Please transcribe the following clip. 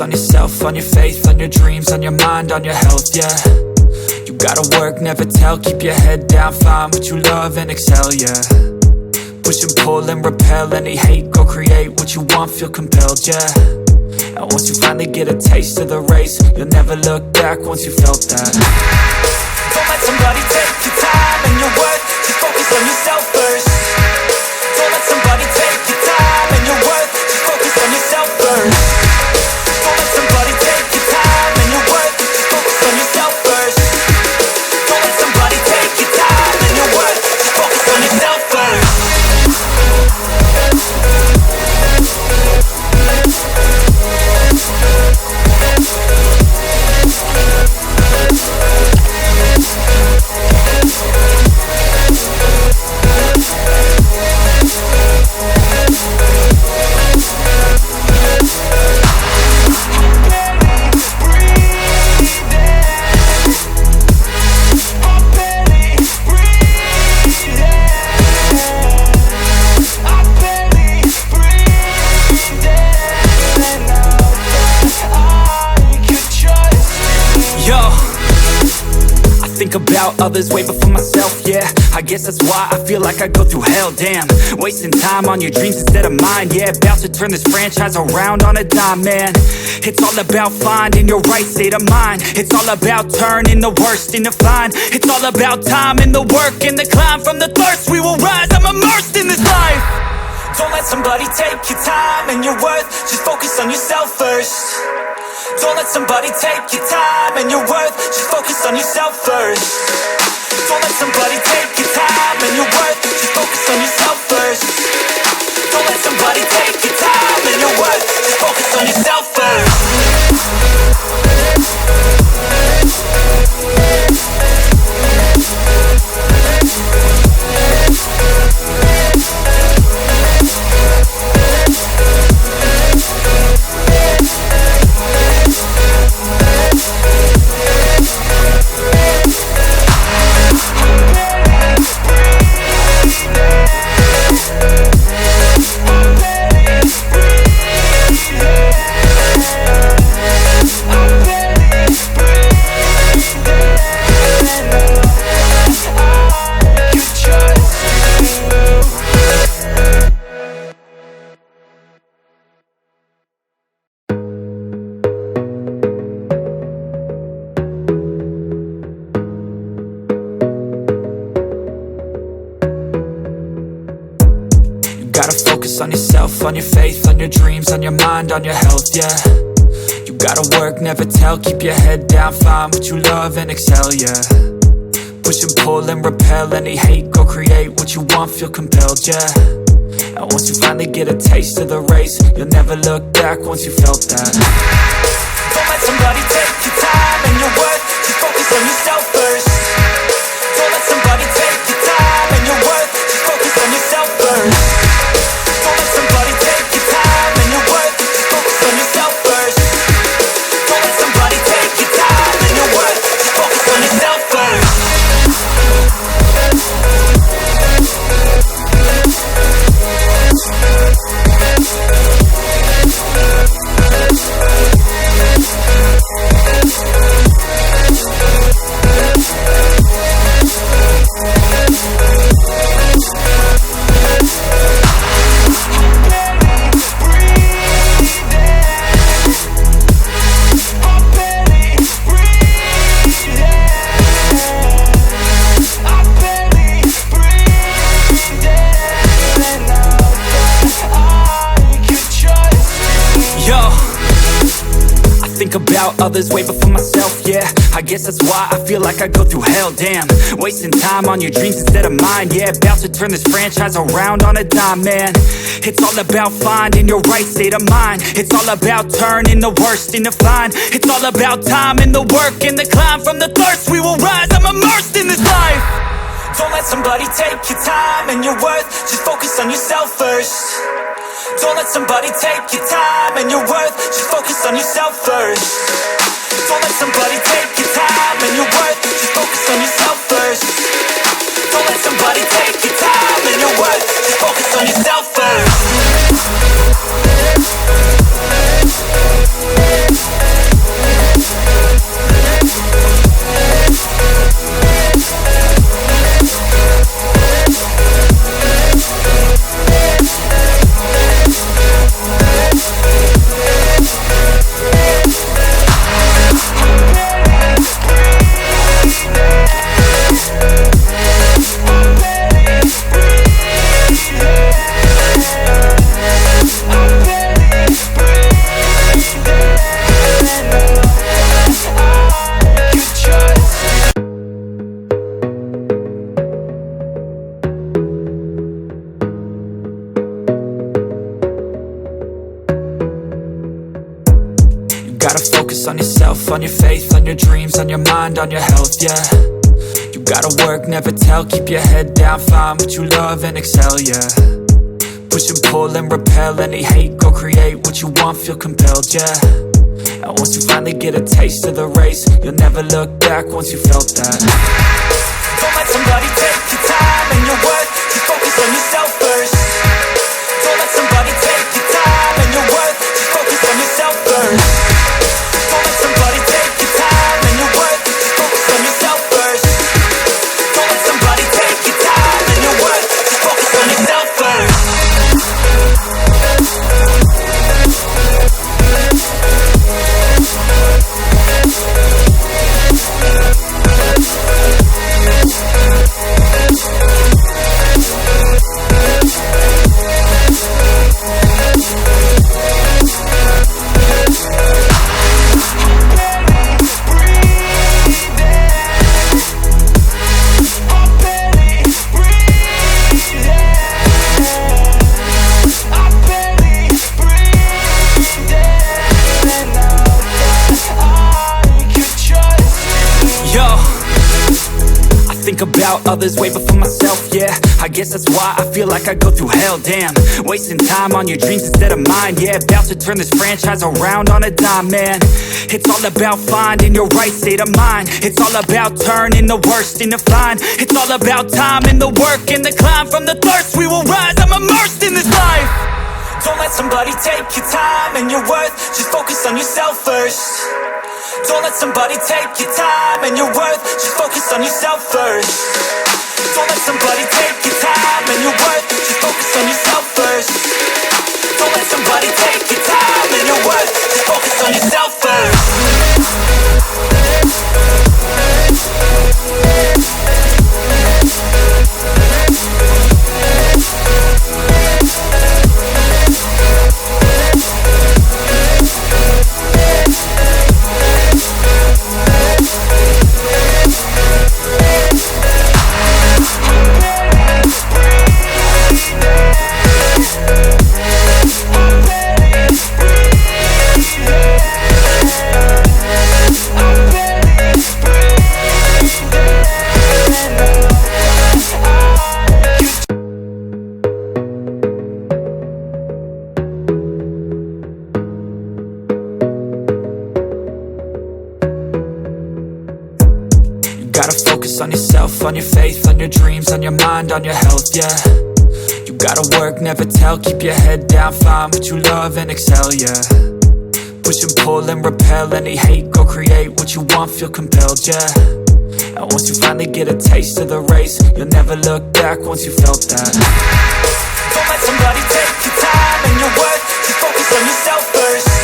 on yourself, on your faith, on your dreams, on your mind, on your health, yeah. You gotta work, never tell, keep your head down, find what you love and excel, yeah. Push and pull and repel any hate, go create what you want, feel compelled, yeah. And once you finally get a taste of the race, you'll never look back once you felt that. Don't let somebody take your time and your worth, just focus on yourself first. Don't let somebody take your time and your worth, just focus on yourself first. Don't let somebody take your time and your worth, just focus on yourself first. Don't let somebody take your time and your worth, just focus on yourself first. About others way before myself, yeah. I guess that's why I feel like I go through hell, damn. Wasting time on your dreams instead of mine, yeah. About to turn this franchise around on a dime, man. It's all about finding your right state of mind. It's all about turning the worst into fine. It's all about time and the work and the climb. From the thirst we will rise, I'm immersed in this life. Don't let somebody take your time and your worth, just focus on yourself first. Don't let somebody take your time and your worth, just focus on yourself first. Don't let somebody take your time and your worth, just focus on yourself first. Don't let somebody take your time and your worth, just focus on yourself first. On yourself, on your faith, on your dreams, on your mind, on your health, yeah. You gotta work, never tell, keep your head down, find what you love and excel, yeah. Push and pull and repel any hate, go create what you want, feel compelled, yeah. And once you finally get a taste of the race, you'll never look back once you felt that. Don't let somebody take your time and your worth, just focus on yourself first. Don't let somebody take your time and your worth, just focus on yourself first. Don't let somebody take your time and your worth, just focus on yourself first. Don't let somebody take your time and your worth, just focus on yourself first. About others way before myself, yeah. I guess that's why I feel like I go through hell, damn. Wasting time on your dreams instead of mine, yeah. About to turn this franchise around on a dime, man. It's all about finding your right state of mind. It's all about turning the worst into fine. It's all about time and the work and the climb. From the thirst we will rise, I'm immersed in this life. Don't let somebody take your time and your worth, just focus on yourself first. Don't let somebody take your time and your worth, just focus on yourself first. Don't let somebody take your time and your worth, just focus on yourself first. Don't let somebody take your time and your worth, just focus on yourself first. on your faith, on your dreams, on your mind, on your health, yeah. You gotta work, never tell, keep your head down, find what you love and excel, yeah. Push and pull and repel any hate, go create what you want, feel compelled, yeah. And once you finally get a taste of the race, you'll never look back once you felt that. Don't let somebody take your time and your worth, just focus on yourself first. Don't let somebody take your time and your worth, just focus on yourself first. Don't let somebody take your time and your worth, just focus on yourself first. Don't let somebody take your time and your worth, just focus on yourself first. About others way before myself, yeah. I guess that's why I feel like I go through hell, damn. Wasting time on your dreams instead of mine, yeah. About to turn this franchise around on a dime, man. It's all about finding your right state of mind. It's all about turning the worst into fine. It's all about time and the work and the climb. From the thirst we will rise, I'm immersed in this life. Don't let somebody take your time and your worth, just focus on yourself first. Don't let somebody take your time and your worth, just focus on yourself first. Don't let somebody take your time and your worth, just focus on yourself first. Don't let somebody take your time and your worth, just focus on yourself first. Gotta focus on yourself, on your faith, on your dreams, on your mind, on your health, yeah. You gotta work, never tell, keep your head down, find what you love and excel, yeah. Push and pull and repel any hate, go create what you want, feel compelled, yeah. And once you finally get a taste of the race, you'll never look back once you felt that. Don't let somebody take your time and your worth, just focus on yourself first.